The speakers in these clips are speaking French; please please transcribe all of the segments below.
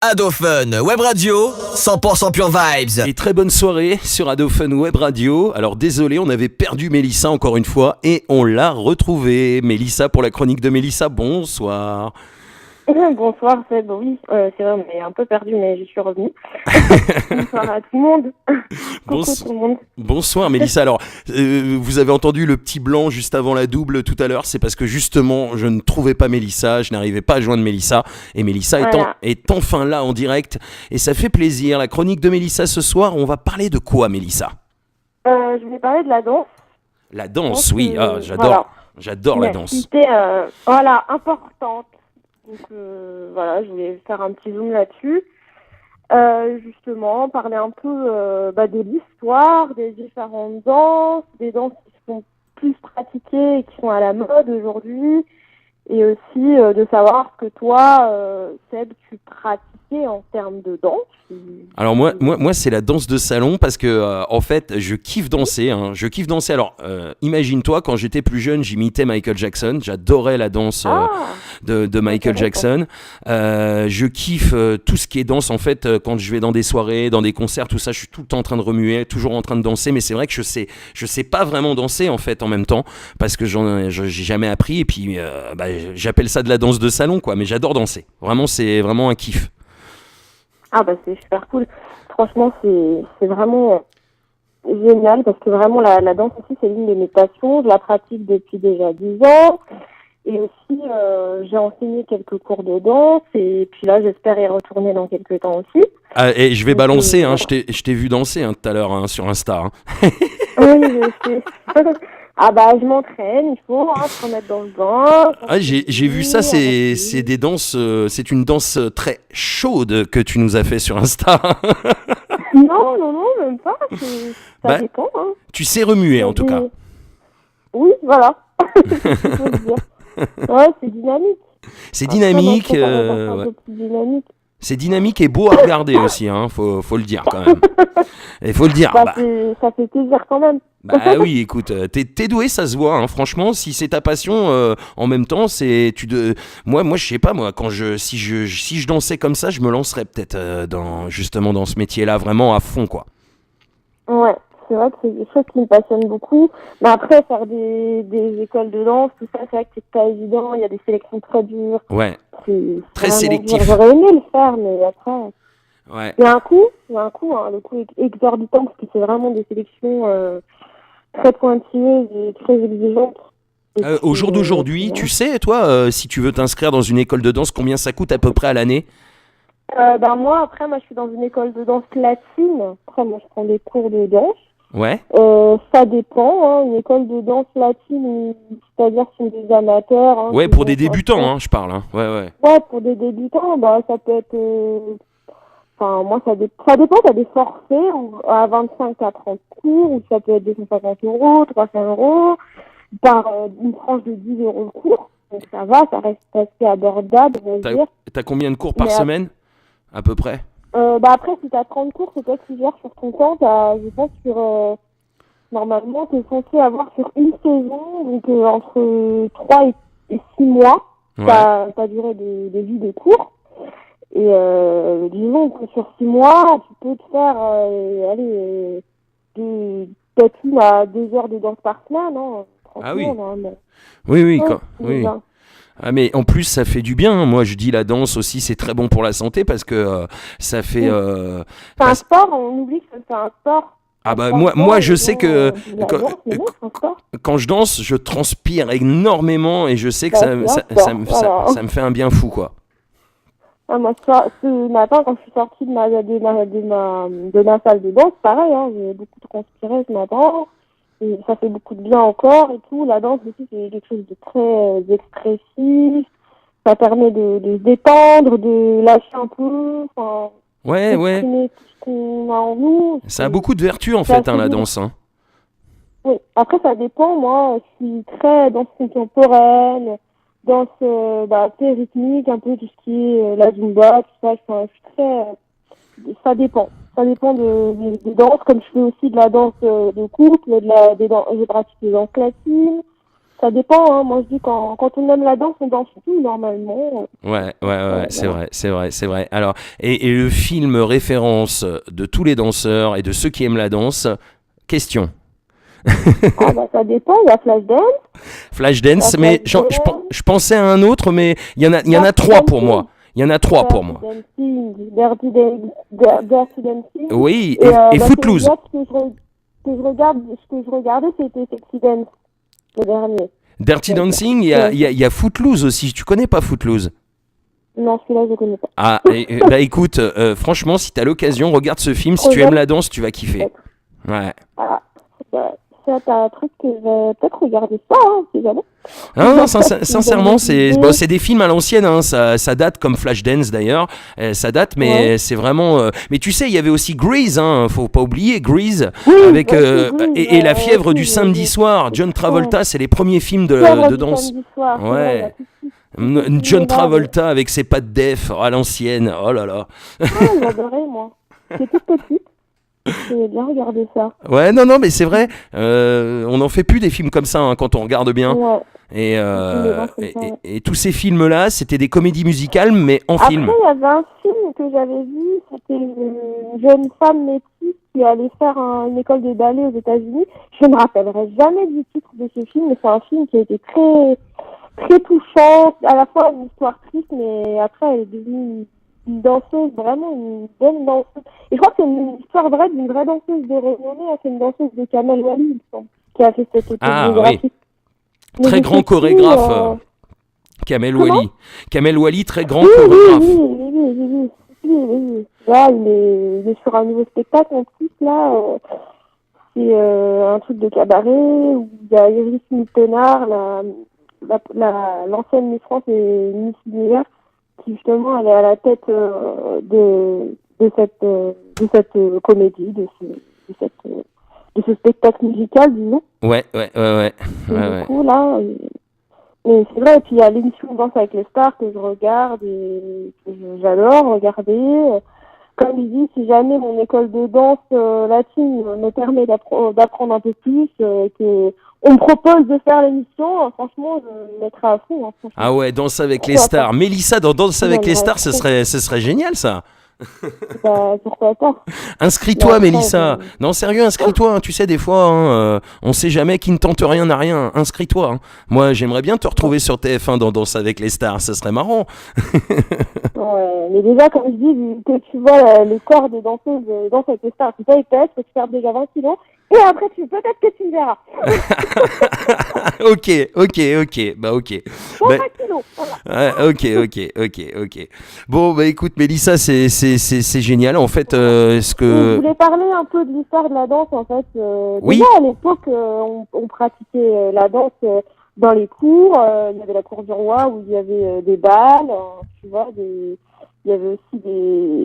Ado Fun Web Radio, 100% pure vibes. Et très bonne soirée sur Ado Fun Web Radio. Alors désolé, on avait perdu Mélissa encore une fois et on l'a retrouvée. Mélissa pour la chronique de Mélissa, bonsoir. Bonsoir Seb, oui, c'est vrai, on est un peu perdu, mais je suis revenue. Bonsoir à tout le monde. Coucou tout le monde. Bonsoir Mélissa. Alors, vous avez entendu le petit blanc juste avant la double tout à l'heure, c'est parce que justement, je ne trouvais pas Mélissa, je n'arrivais pas à joindre Mélissa, et Mélissa est enfin là en direct, et ça fait plaisir. La chronique de Mélissa ce soir, on va parler de quoi Mélissa ? Je voulais parler de la danse. La danse, oui, j'adore, voilà. J'adore la danse. Activité, importante. Donc je voulais faire un petit zoom là-dessus. Justement, parler un peu de l'histoire, des différentes danses, des danses qui sont plus pratiquées et qui sont à la mode aujourd'hui. Et aussi de savoir ce que toi, Seb, tu pratiquais en termes de danse. Alors moi c'est la danse de salon parce que en fait je kiffe danser. Je kiffe danser. Alors imagine-toi quand j'étais plus jeune, j'imitais Michael Jackson. J'adorais la danse de Michael Jackson. Je kiffe tout ce qui est danse en fait. Quand je vais dans des soirées, dans des concerts, tout ça, je suis tout le temps en train de remuer, toujours en train de danser. Mais c'est vrai que je sais pas vraiment danser en fait en même temps parce que j'ai jamais appris. Et puis j'appelle ça de la danse de salon quoi. Mais j'adore danser. Vraiment c'est vraiment un kiff. Ah c'est super cool. Franchement, c'est vraiment génial parce que vraiment la danse aussi, c'est l'une de mes passions. Je la pratique depuis déjà 10 ans. Et aussi, j'ai enseigné quelques cours de danse. Et puis là, j'espère y retourner dans quelques temps aussi. Ah, et je vais balancer, je t'ai vu danser tout à l'heure sur Insta. Oui, je sais. Je m'entraîne, il faut se remettre dans le bain. J'ai vu ça, c'est des danses, c'est une danse très chaude que tu nous as fait sur Insta. Non, même pas. Ça dépend. Tu sais remuer en tout cas. Oui, voilà. Ouais, c'est dynamique. C'est dynamique. Dynamique. C'est dynamique et beau à regarder aussi, faut le dire quand même. Il faut le dire. Ça fait plaisir quand même. Oui, écoute, t'es doué, ça se voit. Franchement, si c'est ta passion, en même temps, moi, je sais pas, moi, si je dansais comme ça, je me lancerais peut-être dans ce métier-là, vraiment à fond, quoi. Ouais, c'est vrai que c'est des choses qui me passionnent beaucoup. Mais après, faire des écoles de danse, tout ça, c'est vrai que c'est pas évident. Il y a des sélections très dures. Ouais. C'est très sélectif. J'aurais aimé le faire, mais après. Ouais. Il y a un coût, le coût exorbitant, parce que c'est vraiment des sélections très pointilleuses et très exigeantes. Au jour d'aujourd'hui, tu sais, toi, si tu veux t'inscrire dans une école de danse, combien ça coûte à peu près à l'année ? Moi, je suis dans une école de danse latine. Après, moi, je prends des cours de danse. Ouais. Ça dépend. Une école de danse latine, c'est-à-dire que ce sont des amateurs. Ouais, pour des débutants, je parle. Ouais. Ouais, pour des débutants, ça peut être... moi, ça dépend. T'as des forfaits à 25 à 30 cours, ou ça peut être 250 €, 300 € par une tranche de 10 € le cours. Donc ça va, ça reste assez abordable, on va dire. T'as combien de cours par semaine, à peu près ? Après, si t'as 30 cours, c'est toi qui gères sur ton temps. Je pense normalement, t'es censé avoir sur une saison, donc entre 3 et 6 mois, ta durée de vie de cours. Et disons que sur 6 mois, tu peux te faire peut-être 1 à 2 heures de danse par semaine. Ah oui. Normalement. Oui. Bien. Ah mais en plus ça fait du bien. Moi je dis la danse aussi c'est très bon pour la santé parce que ça fait. C'est un sport. On oublie que c'est un sport. Moi je sais que quand je danse je transpire énormément et je sais que ça me fait un bien fou quoi. Moi, ce matin, quand je suis sortie de ma salle de danse, pareil, j'ai beaucoup transpiré ce matin. Et ça fait beaucoup de bien encore et tout. La danse aussi, c'est quelque chose de très expressif. Ça permet de se détendre, de lâcher un peu. Exprimer tout ce qu'on a en nous. Ça a beaucoup de vertus en fait, la danse. Oui. Après, ça dépend. Moi, je suis très danse contemporaine, danse rythmique, un peu tout ce qui est la zumba, tout ça. Je suis très... Ça dépend. Ça dépend des danses, comme je fais aussi de la danse de couple, j'ai pratiqué des danses latines. Ça dépend, hein. Moi, je dis quand on aime la danse, on danse tout, normalement. Ouais, c'est Voilà. vrai, c'est vrai. Alors, et le film référence de tous les danseurs et de ceux qui aiment la danse, question. Ah, bah, ça dépend. Il y a Flashdance, il y a Flashdance, mais Flashdance, je pensais à un autre, mais il y en a Dirty trois pour Dancing, moi. Il y en a trois pour Dirty moi. Dancing, Dirty Dancing. Oui, Et et bah, Footloose. celui-là, ce que je regardais, c'était Sexy Dance, le dernier. Dirty Ouais, Dancing, il y a Footloose aussi. Tu connais pas Footloose? non, celui-là, je connais pas. Ah, bah écoute, franchement, si t'as l'occasion, regarde ce film. Si tu Projet, aimes la danse, tu vas kiffer. peut-être. Ouais. Voilà. Bah, ça, t'as un truc que je vais peut-être regarder ça, hein, si jamais. Ah non, Ça, c'est une sincèrement, bonne c'est idée. bon, c'est des films à l'ancienne, hein, ça date comme Flashdance d'ailleurs, ça date, mais Ouais. c'est vraiment. Mais tu sais, il y avait aussi Grease, hein, faut pas oublier Grease, Oui, avec Grease, et la fièvre du si, samedi soir. John Travolta, c'est les premiers films Fièvre de du danse. samedi soir, c'est vrai, il y a Ouais, tout ce John film-là, mais- Travolta avec ses pattes def à l'ancienne. Oh là là. Ah, j'adorais, moi. J'étais toute petite, j'aimais bien regarder ça. Ouais, non, mais c'est vrai. On n'en fait plus des films comme ça hein, quand on regarde bien. Ouais, Et, des films de danse comme ça, ouais. et tous ces films-là, c'était des comédies musicales, mais en Après, film. il y avait un film que j'avais vu, c'était une jeune femme métisse qui allait faire une école de ballet aux États-Unis. Je ne me rappellerai jamais du titre de ce film, mais c'est un film qui a été très, très touchant, à la fois une histoire triste, mais après, elle est devenue une danseuse, vraiment une bonne danseuse. Et je crois que c'est une histoire vraie d'une vraie danseuse de renommée, hein, c'est une danseuse de Kamel Wally, il me semble, qui a fait cette Ah autobiographie. Mais Très je grand sais plus, chorégraphe, Kamel Comment Wally. Kamel Wally, très grand oui, chorégraphe. oui. Là, il est sur un nouveau spectacle en plus, là. C'est un truc de cabaret où il y a Iris Mittenard, l'ancienne Miss France et Miss Univers, qui justement, elle est à la tête de cette comédie, de ce spectacle musical, disons. Ouais. Et du coup, là, mais c'est vrai, et puis il y a l'émission Danse avec les stars que je regarde et que j'adore regarder. Comme je dis, si jamais mon école de danse latine me permet d'apprendre un peu plus, que on me propose de faire l'émission, franchement, je me mettrai à fond. Hein, franchement. Ah ouais, Danse avec les Pourquoi stars. pas? Mélissa dans Danse avec les J'aimerais stars, trop. ce serait génial ça. Bah, pourquoi pas? Inscris-toi, Mais après, Mélissa. Non, sérieux, inscris-toi. Hein. Tu sais, des fois, hein, on sait jamais qui ne tente rien n'a rien. Inscris-toi. Hein. Moi, j'aimerais bien te retrouver sur TF1 dans Danse avec les stars. Ce serait marrant. Ouais, mais déjà, comme je dis, vu que tu vois les corps des danseuses Danse avec les stars, tu payes PS, faut que tu perdes déjà 20 kilos. Et après, peut-être que tu me verras. ok. Bah, ok. 25 Bah, kilos, voilà. ok. Bon, bah écoute, Mélissa, c'est génial. En fait, ce Je que. voulais parler un peu de l'histoire de la danse, en fait. Oui. Déjà, à l'époque, on pratiquait la danse dans les cours. Il y avait la cour du roi où il y avait des balles, tu vois. Il y avait aussi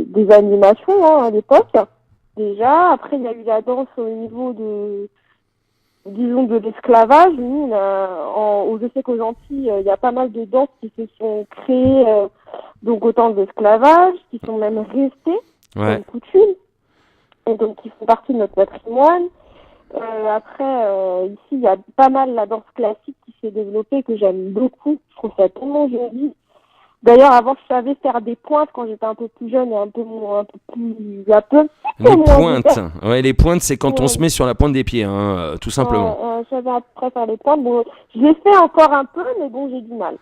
des animations hein, à l'époque. Déjà, après, il y a eu la danse au niveau disons, de l'esclavage. Nous, je sais qu'aux Antilles, il y a pas mal de danses qui se sont créées donc au temps de l'esclavage, qui sont même restées Ouais. comme coutume, et donc qui font partie de notre patrimoine. Après, ici, il y a pas mal la danse classique qui s'est développée, que j'aime beaucoup. Je trouve ça tellement joli. D'ailleurs, avant, je savais faire des pointes quand j'étais un peu plus jeune et un peu plus... Les moins pointes. Ouais, les pointes, c'est quand on Ouais. se met sur la pointe des pieds, hein, tout simplement. Je savais à peu près faire les pointes. Bon, je l'ai fait encore un peu, mais bon, j'ai du mal.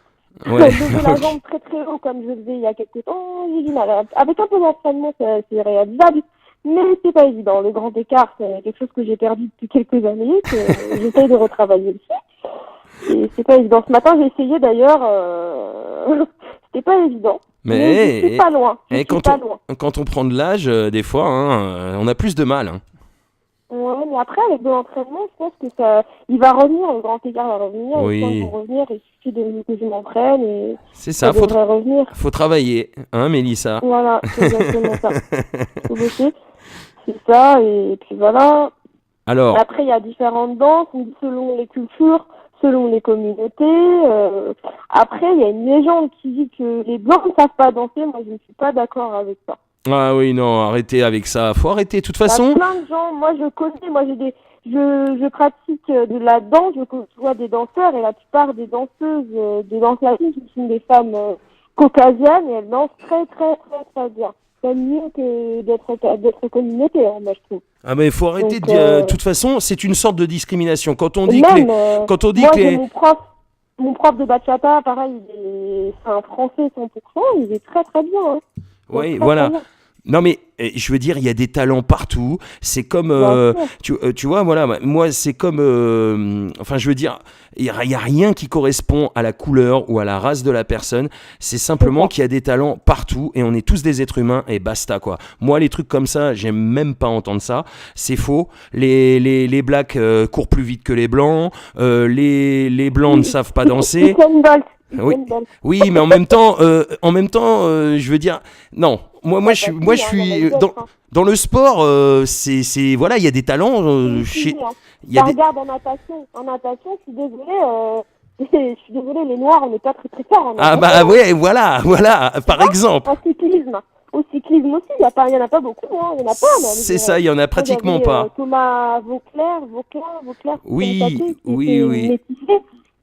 Ouais. Lever la jambe très très haut comme je le faisais il y a quelques temps, j'ai du mal. Avec un peu d'entraînement, c'est réalisable, mais c'est pas évident. Le grand écart, c'est quelque chose que j'ai perdu depuis quelques années, que j'essaye de retravailler aussi. Et c'est pas évident. Ce matin, j'ai essayé d'ailleurs, c'était pas évident. Mais je suis pas loin. Je suis pas loin. Quand on prend de l'âge, des fois, hein, on a plus de mal. Hein. Ouais, mais après, avec de l'entraînement, je pense que il va revenir, le grand écart va revenir. Oui. Et quand il va revenir, il suffit que je m'entraîne et C'est ça, devrait revenir. faut travailler, hein, Mélissa. Voilà, c'est exactement ça. Faut bosser. C'est ça, et puis voilà. Alors, Après, il y a différentes danses, selon les cultures, selon les communautés. Après, il y a une légende qui dit que les Blancs ne savent pas danser. Moi, je ne suis pas d'accord avec ça. ah oui, non, arrêtez avec ça. Faut arrêter. De toute Il y façon, a plein de gens, moi je connais, moi j'ai je pratique de la danse, je côtoie des danseurs et la plupart des danseuses de danse latine sont des femmes caucasiennes et elles dansent très très très très bien. C'est mieux que d'être communauté, hein, moi je trouve. Ah mais il faut arrêter Donc, de dire... De toute façon, c'est une sorte de discrimination. Quand on dit même, quand on dit moi que j'ai les... mon prof de bachata, pareil, c'est un français 100%, il est très très bien. Hein. Oui, Très, voilà. très bien. Non mais je veux dire, il y a des talents partout. C'est comme, Bien sûr. tu vois, voilà, moi c'est comme, enfin je veux dire, il y a rien qui correspond à la couleur ou à la race de la personne. C'est simplement C'est ça. qu'il y a des talents partout et on est tous des êtres humains et basta quoi. Moi les trucs comme ça, j'aime même pas entendre ça. C'est faux. Les blacks courent plus vite que les blancs. Les blancs ne savent pas danser. Usain Bolt. Oui. Usain Bolt. Oui, mais en même temps, je veux dire, non. Moi, je suis dans le sport. C'est voilà, il y a des talents. Il y a des... Regarde en natation. En natation, je suis désolée. Je suis désolée, les noirs, on n'est pas très très forts en Ah natation. bah ouais, voilà, par exemple. En cyclisme. Au cyclisme aussi, il y en a pas beaucoup. Hein. Il y en a pas. Mais C'est ça, il y en a pratiquement pas. Thomas Vauclair. Oui, qui oui, était oui. métissé.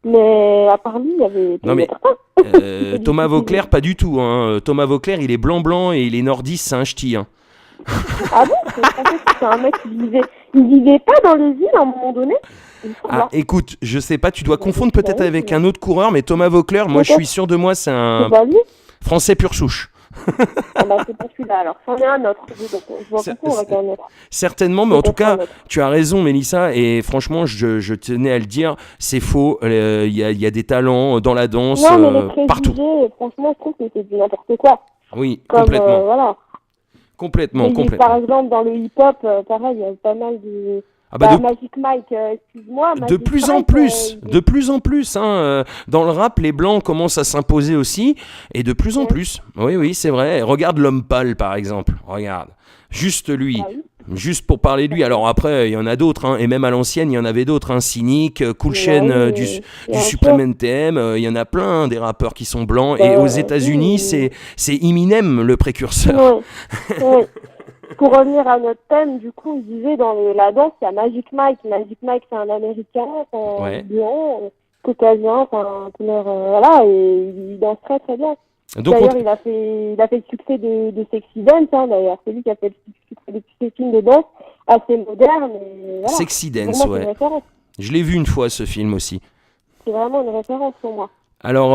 Mais à part lui, il y avait Non mais pas. Thomas Vauclair, pas du tout. Hein. Thomas Vauclair, il est blanc et il est nordiste, c'est un ch'ti. Hein. Ah bon? Je pensais que c'était un mec il vivait pas dans les îles à un moment donné. Il me semble, Ah, hein. écoute, je sais pas, tu dois confondre peut-être avec un autre coureur, mais Thomas Vauclair, moi je suis sûr de moi, c'est un C'est pas lui? Français pure souche. Ah bah c'est pas celui-là alors. C'en est un autre. Donc, je vois confondre avec un autre. Certainement, mais en tout cas, tu as raison, Mélissa, et franchement, je tenais à le dire, c'est faux. Il y a des talents dans la danse Non, mais les partout. préjugés, franchement, je trouve que c'est du n'importe quoi. Oui, Comme, complètement. voilà. Complètement, Mais complètement. par exemple, dans le hip-hop, pareil, il y a pas mal de... Ah bah de, Magic Mike, excuse-moi. de Magic plus en Mike, plus, de plus en plus. Hein, dans le rap, les blancs commencent à s'imposer aussi, et de plus en plus. Oui, c'est vrai. Regarde l'homme pâle, par exemple. Regarde. Juste lui. Ah oui. Juste pour parler de lui. Alors après, il y en a d'autres, hein, et même à l'ancienne, il y en avait d'autres. Hein, Cynic, Cool Chain du Supreme NTM, il y en a plein des rappeurs qui sont blancs. Et aux États-Unis, c'est Eminem le précurseur. Oui. Pour revenir à notre thème, du coup, je disais dans la danse, il y a Magic Mike. Magic Mike, c'est un Américain, c'est un blanc, caucasien, c'est un couleur, voilà, et il danse très très bien. Donc d'ailleurs, il a fait le succès de Sexy Dance, hein, d'ailleurs. C'est lui qui a fait le succès de tous ces films de danse assez modernes. Et voilà. Sexy Dance, pour moi, c'est une référence. Je l'ai vu une fois, ce film aussi. C'est vraiment une référence pour moi. Alors,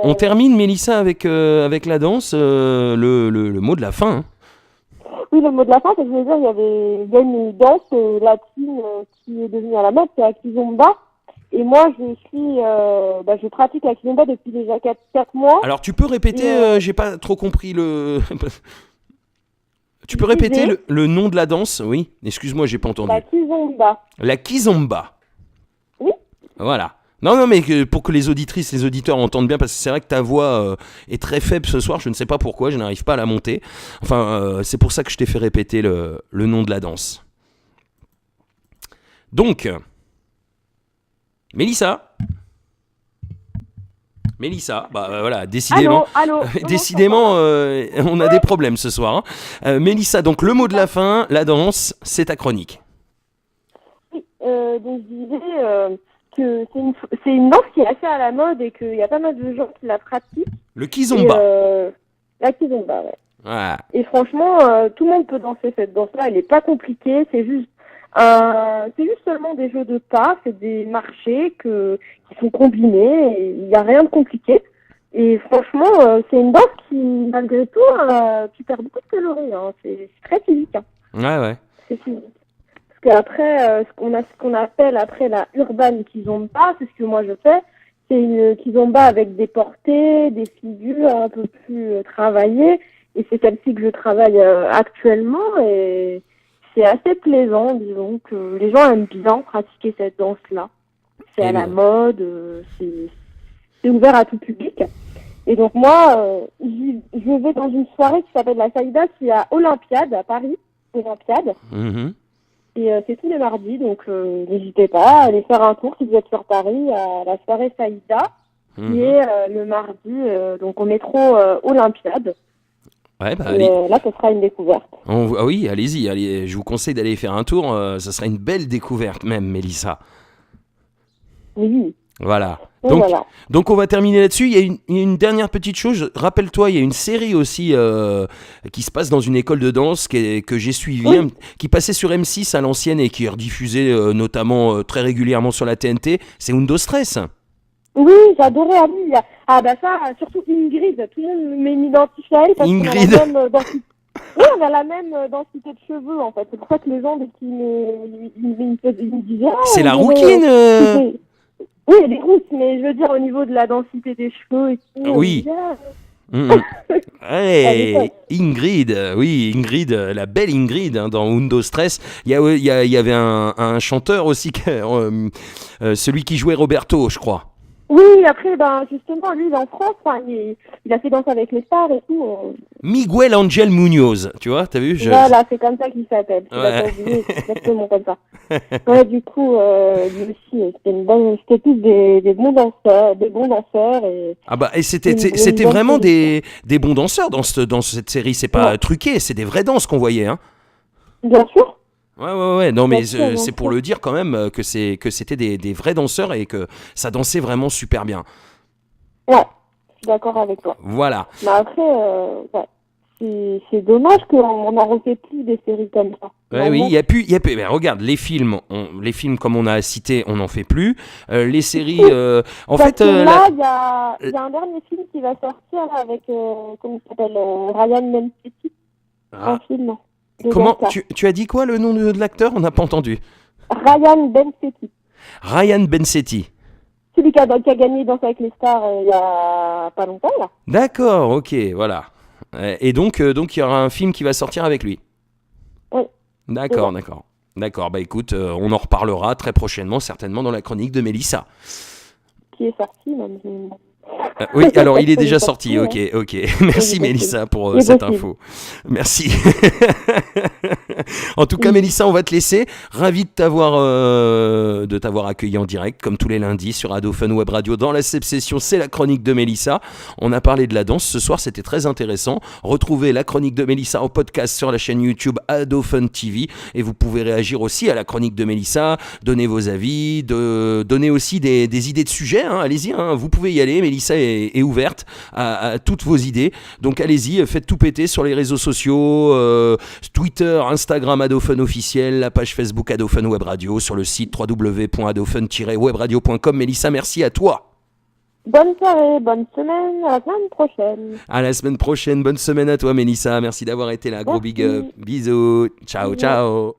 on termine, Mélissa, avec la danse, le mot de la fin. Hein. Oui, le mot de la fin, c'est que je veux dire, il y a une danse latine qui est devenue à la mode, c'est la kizomba. Et moi, je pratique la kizomba depuis déjà 4 mois. Alors, tu peux répéter, j'ai pas trop compris le... Tu peux répéter le nom de la danse? Oui, excuse-moi, j'ai pas entendu. La kizomba. La kizomba. Oui. Voilà. Non, mais pour que les auditrices, les auditeurs entendent bien, parce que c'est vrai que ta voix est très faible ce soir, je ne sais pas pourquoi, je n'arrive pas à la monter. Enfin, c'est pour ça que je t'ai fait répéter le nom de la danse. Donc, Mélissa, bah voilà, décidément, Allô. décidément, on a des problèmes ce soir. Hein. Mélissa, donc le mot de la fin, la danse, c'est ta chronique. Oui, donc je disais que c'est une danse qui est assez à la mode et qu'il y a pas mal de gens qui la pratiquent. Le kizomba. La kizomba, ouais. Ah. Et franchement, tout le monde peut danser cette danse-là. Elle n'est pas compliquée. C'est juste seulement des jeux de pas, c'est des marchés qui sont combinés. Et il n'y a rien de compliqué. Et franchement, c'est une danse qui, malgré tout, qui perd beaucoup de calories. Hein. C'est très physique. Hein. Ouais. C'est physique. Parce qu'après, ce qu'on appelle après la urban kizomba, c'est ce que moi je fais. C'est une kizomba avec des portées, des figures un peu plus travaillées. Et c'est celle-ci que je travaille actuellement. Et c'est assez plaisant, disons, que les gens aiment bien pratiquer cette danse-là. C'est à la mode, c'est ouvert à tout public. Et donc moi, je vais dans une soirée qui s'appelle la Saïda, qui est à Olympiade, à Paris. Olympiade. Mm-hmm. Et c'est tous les mardis, donc n'hésitez pas à aller faire un tour si vous êtes sur Paris à la soirée Saïda, qui est le mardi, donc au métro Olympiade. Ouais, bah, Et, allez. là, ce sera une découverte. Ah oui, allez-y, allez, je vous conseille d'aller faire un tour, ça sera une belle découverte même, Mélissa. Oui, Voilà. et Donc, voilà. donc on va terminer là-dessus. Il y a une dernière petite chose. Rappelle-toi, il y a une série aussi qui se passe dans une école de danse que j'ai suivie, Oui. qui passait sur M6 à l'ancienne et qui est rediffusée notamment très régulièrement sur la TNT. C'est Undo Stress. Oui, j'adorais Ali. Ah bah ça, surtout Ingrid. Tout le monde m'identifie à elle parce Ingrid. qu'on a la même densité. Oui, on a la même densité de cheveux en fait. C'est pour ça que les gens, dès qu'ils me disaient, ah, C'est la on dirait, rouquine. c'était- Oui, elle est rousse, mais je veux dire au niveau de la densité des cheveux et tout. Oui. on me disait, Mm, mm. Elle est Ouais, Ingrid, oui, Ingrid, la belle Ingrid hein, dans Undo Stress. Il y avait un chanteur aussi, celui qui jouait Roberto, je crois. Oui, après, ben justement, lui, il est en France. Enfin, il a fait Danse avec les stars et tout. Miguel Angel Munoz, tu vois, t'as vu Voilà, c'est comme ça qu'il s'appelle. C'est Ouais. c'est exactement comme ça. Ouais, du coup, lui aussi, c'était tous des bons danseurs et Ah bah, et une c'était bonne vraiment série. des bons danseurs dans cette série. C'est pas Ouais. truqué, c'est des vraies danses qu'on voyait. Hein. Bien sûr. Ouais. Non, mais Bien sûr, bien c'est sûr. pour le dire quand même que c'était des vrais danseurs et que ça dansait vraiment super bien. Ouais, je suis d'accord avec toi. Voilà. Mais après, ouais, c'est dommage qu'on n'en refait plus des séries comme ça. Ouais, oui, Vraiment. il y a plus. Ben, regarde, les films comme on a cité, on n'en fait plus. Les séries, en Parce fait, que là, il y a un dernier film qui va sortir là, avec, comment il s'appelle, Ryan Bensetti, un Ah, film. de comment danseur. tu as dit quoi le nom de l'acteur? On n'a pas entendu. Ryan Bensetti. Ryan Bensetti. Celui qui a gagné Danse avec les stars il y a pas longtemps, là. D'accord, ok, voilà. Et donc il y aura un film qui va sortir avec lui. Oui. D'accord, Ouais. d'accord. D'accord, bah écoute, on en reparlera très prochainement, certainement dans la chronique de Mélissa. Qui est sorti, même. Oui, alors il est Il est déjà sorti, sorti, ok. Merci Il est Mélissa pour Il est cette possible. info. Merci. En tout cas, Oui. Mélissa, on va te laisser. Ravi de t'avoir accueilli en direct, comme tous les lundis sur Ado Fun Web Radio. Dans la session, c'est la chronique de Mélissa. On a parlé de la danse ce soir, c'était très intéressant. Retrouvez la chronique de Mélissa en podcast sur la chaîne YouTube Ado Fun TV. Et vous pouvez réagir aussi à la chronique de Mélissa, donner vos avis, donner aussi des idées de sujets. Hein. Allez-y, hein, vous pouvez y aller. Mélissa est ouverte à toutes vos idées. Donc allez-y, faites tout péter sur les réseaux sociaux, Twitter, Instagram Adofun officiel, la page Facebook Adofun Web Radio, sur le site www.adofun-webradio.com. Mélissa, merci à toi. Bonne soirée, bonne semaine, à la semaine prochaine. À la semaine prochaine, bonne semaine à toi Mélissa, merci d'avoir été là, gros big up, Merci. bisous, ciao Bisous. ciao.